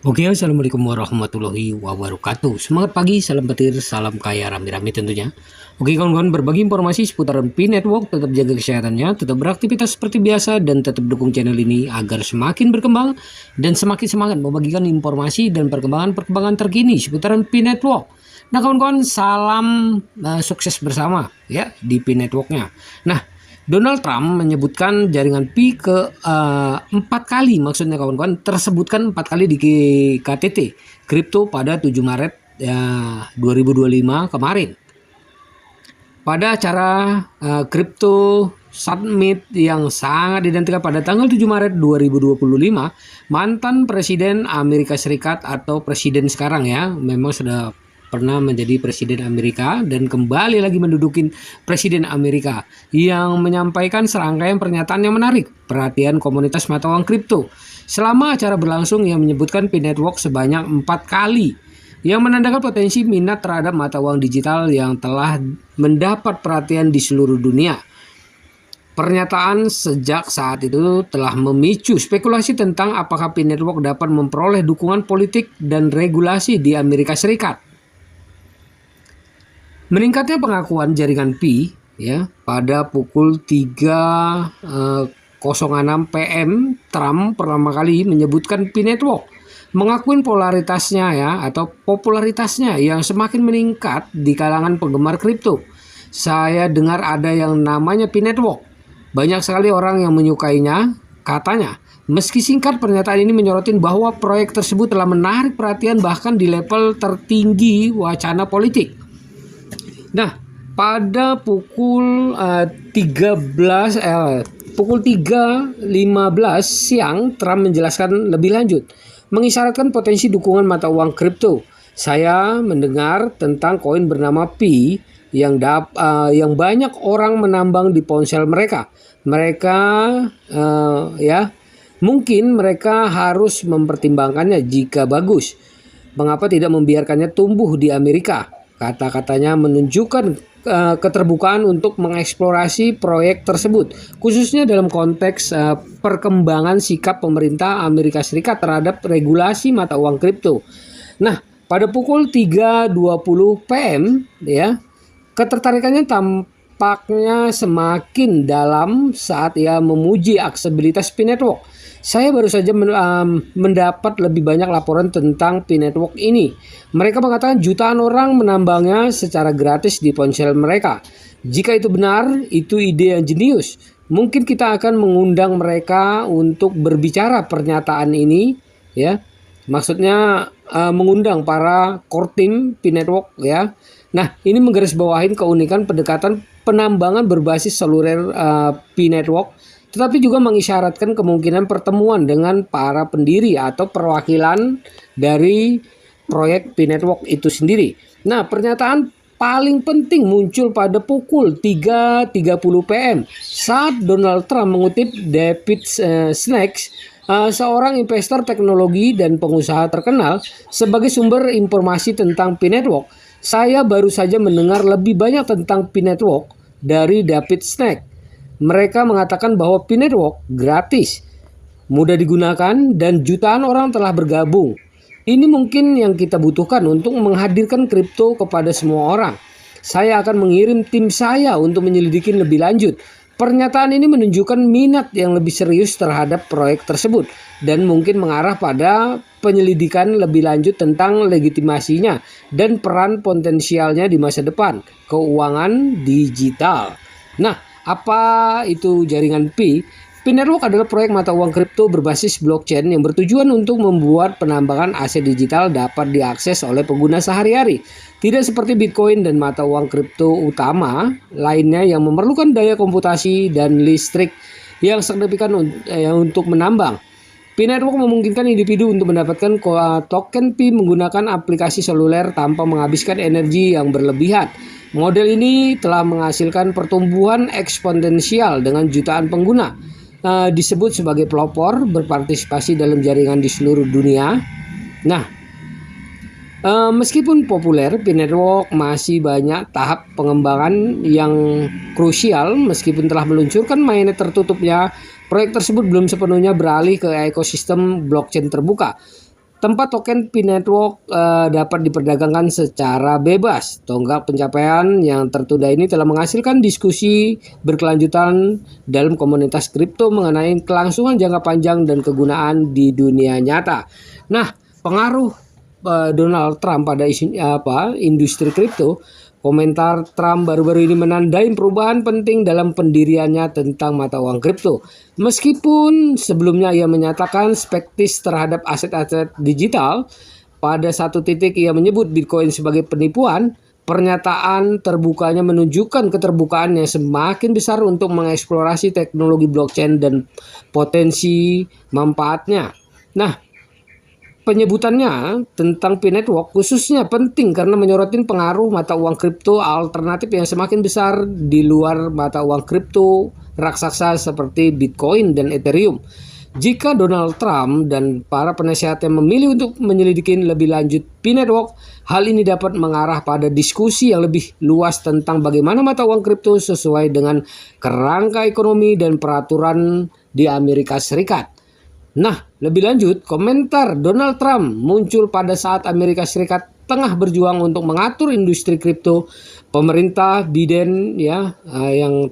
Oke, assalamualaikum warahmatullahi wabarakatuh. Semangat pagi, salam petir, salam kaya rame-rame tentunya. Oke kawan-kawan, berbagi informasi seputaran Pi Network, tetap jaga kesehatannya, tetap beraktivitas seperti biasa, dan tetap dukung channel ini agar semakin berkembang dan semakin semangat membagikan informasi dan perkembangan terkini seputaran Pi Network. Nah kawan-kawan, salam sukses bersama ya di Pi Networknya. Nah, Donald Trump menyebutkan jaringan Pi ke 4 kali, maksudnya kawan-kawan, tersebutkan 4 kali di KTT kripto pada 7 Maret 2025 kemarin. Pada acara Crypto Summit yang sangat dinantikan pada tanggal 7 Maret 2025, mantan Presiden Amerika Serikat atau Presiden sekarang ya, memang sudah pernah menjadi Presiden Amerika dan kembali lagi menduduki Presiden Amerika yang menyampaikan serangkaian pernyataan yang menarik perhatian komunitas mata uang kripto. Selama acara berlangsung, yang menyebutkan Pi Network sebanyak 4 kali, yang menandakan potensi minat terhadap mata uang digital yang telah mendapat perhatian di seluruh dunia. Pernyataan sejak saat itu telah memicu spekulasi tentang apakah Pi Network dapat memperoleh dukungan politik dan regulasi di Amerika Serikat. Meningkatnya pengakuan jaringan Pi ya pada pukul 3.06 PM, Trump pertama kali menyebutkan Pi Network, mengakui polaritasnya ya atau popularitasnya yang semakin meningkat di kalangan penggemar kripto. Saya dengar ada yang namanya Pi Network. Banyak sekali orang yang menyukainya, katanya. Meski singkat, pernyataan ini menyorotin bahwa proyek tersebut telah menarik perhatian bahkan di level tertinggi wacana politik. Nah, pada pukul 3.15 siang, Trump menjelaskan lebih lanjut, mengisyaratkan potensi dukungan mata uang kripto. Saya mendengar tentang koin bernama Pi yang banyak orang menambang di ponsel mereka. Mungkin mereka harus mempertimbangkannya jika bagus. Mengapa tidak membiarkannya tumbuh di Amerika? Kata-katanya menunjukkan keterbukaan untuk mengeksplorasi proyek tersebut, khususnya dalam konteks perkembangan sikap pemerintah Amerika Serikat terhadap regulasi mata uang kripto. Nah, pada pukul 3.20 PM ya, ketertarikannya tampaknya semakin dalam saat ia memuji aksesibilitas Pi Network. Saya baru saja mendapat lebih banyak laporan tentang Pi Network ini. Mereka mengatakan jutaan orang menambangnya secara gratis di ponsel mereka. Jika itu benar, itu ide yang jenius. Mungkin kita akan mengundang mereka untuk berbicara pernyataan ini, ya. Maksudnya mengundang para core team Pi Network, ya. Nah, ini menggarisbawahi keunikan pendekatan penambangan berbasis seluler Pi Network, tetapi juga mengisyaratkan kemungkinan pertemuan dengan para pendiri atau perwakilan dari proyek Pi Network itu sendiri. Nah, pernyataan paling penting muncul pada pukul 3.30 PM saat Donald Trump mengutip David Snacks, seorang investor teknologi dan pengusaha terkenal, sebagai sumber informasi tentang Pi Network. Saya baru saja mendengar lebih banyak tentang Pi Network dari David Snacks. Mereka mengatakan bahwa Pi Network gratis, mudah digunakan, dan jutaan orang telah bergabung. Ini mungkin yang kita butuhkan untuk menghadirkan kripto kepada semua orang. Saya akan mengirim tim saya untuk menyelidiki lebih lanjut. Pernyataan ini menunjukkan minat yang lebih serius terhadap proyek tersebut dan mungkin mengarah pada penyelidikan lebih lanjut tentang legitimasinya dan peran potensialnya di masa depan keuangan digital. Nah, apa itu jaringan Pi? Pi Network adalah proyek mata uang kripto berbasis blockchain yang bertujuan untuk membuat penambangan aset digital dapat diakses oleh pengguna sehari-hari. Tidak seperti Bitcoin dan mata uang kripto utama lainnya yang memerlukan daya komputasi dan listrik yang signifikan untuk menambang. Pi Network memungkinkan individu untuk mendapatkan token Pi menggunakan aplikasi seluler tanpa menghabiskan energi yang berlebihan. Model ini telah menghasilkan pertumbuhan eksponensial dengan jutaan pengguna. Disebut sebagai pelopor berpartisipasi dalam jaringan di seluruh dunia. Nah, meskipun populer, Pi Network masih banyak tahap pengembangan yang krusial. Meskipun telah meluncurkan mainnet tertutupnya, proyek tersebut belum sepenuhnya beralih ke ekosistem blockchain terbuka. tempat token P-Network dapat diperdagangkan secara bebas. Tonggak pencapaian yang tertunda ini telah menghasilkan diskusi berkelanjutan dalam komunitas kripto mengenai kelangsungan jangka panjang dan kegunaan di dunia nyata. Nah, pengaruh Donald Trump pada industri kripto. Komentar Trump baru-baru ini menandai perubahan penting dalam pendiriannya tentang mata uang kripto. Meskipun sebelumnya ia menyatakan skeptis terhadap aset-aset digital, pada satu titik ia menyebut Bitcoin sebagai penipuan. Pernyataan terbukanya menunjukkan keterbukaan yang semakin besar untuk mengeksplorasi teknologi blockchain dan potensi manfaatnya. Nah, penyebutannya tentang P-Network khususnya penting karena menyorotin pengaruh mata uang kripto alternatif yang semakin besar di luar mata uang kripto raksasa seperti Bitcoin dan Ethereum. Jika Donald Trump dan para penasehatnya memilih untuk menyelidiki lebih lanjut P-Network, hal ini dapat mengarah pada diskusi yang lebih luas tentang bagaimana mata uang kripto sesuai dengan kerangka ekonomi dan peraturan di Amerika Serikat. Nah, lebih lanjut, komentar Donald Trump muncul pada saat Amerika Serikat tengah berjuang untuk mengatur industri kripto. Pemerintah Biden yang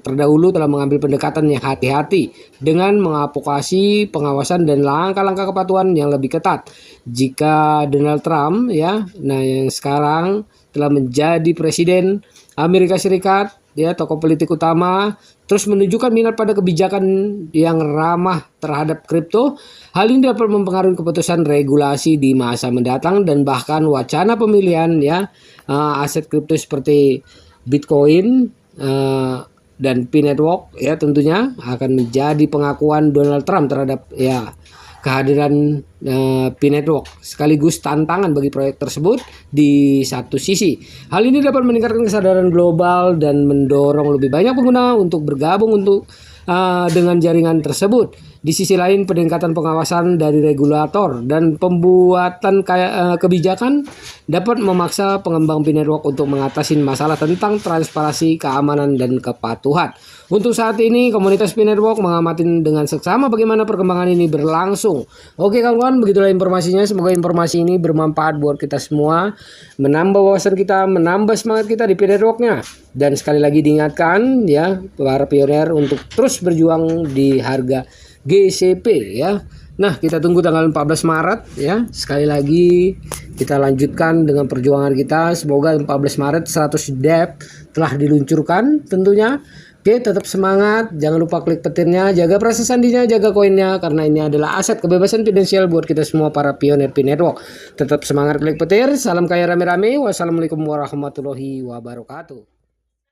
terdahulu telah mengambil pendekatan yang hati-hati dengan mengadvokasi pengawasan dan langkah-langkah kepatuhan yang lebih ketat. Jika Donald Trump yang sekarang telah menjadi presiden Amerika Serikat, tokoh politik utama, terus menunjukkan minat pada kebijakan yang ramah terhadap kripto. Hal ini dapat mempengaruhi keputusan regulasi di masa mendatang dan bahkan wacana pemilihan aset kripto seperti Bitcoin dan P-Network tentunya akan menjadi pengakuan Donald Trump terhadap kehadiran P-Network sekaligus tantangan bagi proyek tersebut di satu sisi. Hal ini dapat meningkatkan kesadaran global dan mendorong lebih banyak pengguna untuk bergabung dengan jaringan tersebut. Di sisi lain, peningkatan pengawasan dari regulator dan pembuatan kebijakan dapat memaksa pengembang P-Network untuk mengatasi masalah tentang transparansi, keamanan, dan kepatuhan. Untuk saat ini, komunitas P-Network mengamati dengan seksama bagaimana perkembangan ini berlangsung. Oke kawan-kawan, begitulah informasinya. Semoga informasi ini bermanfaat buat kita semua, menambah wawasan kita, menambah semangat kita di P-Network-nya. Dan sekali lagi diingatkan para pioner untuk terus berjuang di harga GCP Nah, kita tunggu tanggal 14 Maret Sekali lagi kita lanjutkan dengan perjuangan kita. Semoga 14 Maret 100 DEP telah diluncurkan tentunya. Oke, tetap semangat, jangan lupa klik petirnya, jaga proses sandinya, jaga koinnya, karena ini adalah aset kebebasan finansial buat kita semua para pioner P-Network. Tetap semangat klik petir, salam kaya rame-rame, wassalamualaikum warahmatullahi wabarakatuh.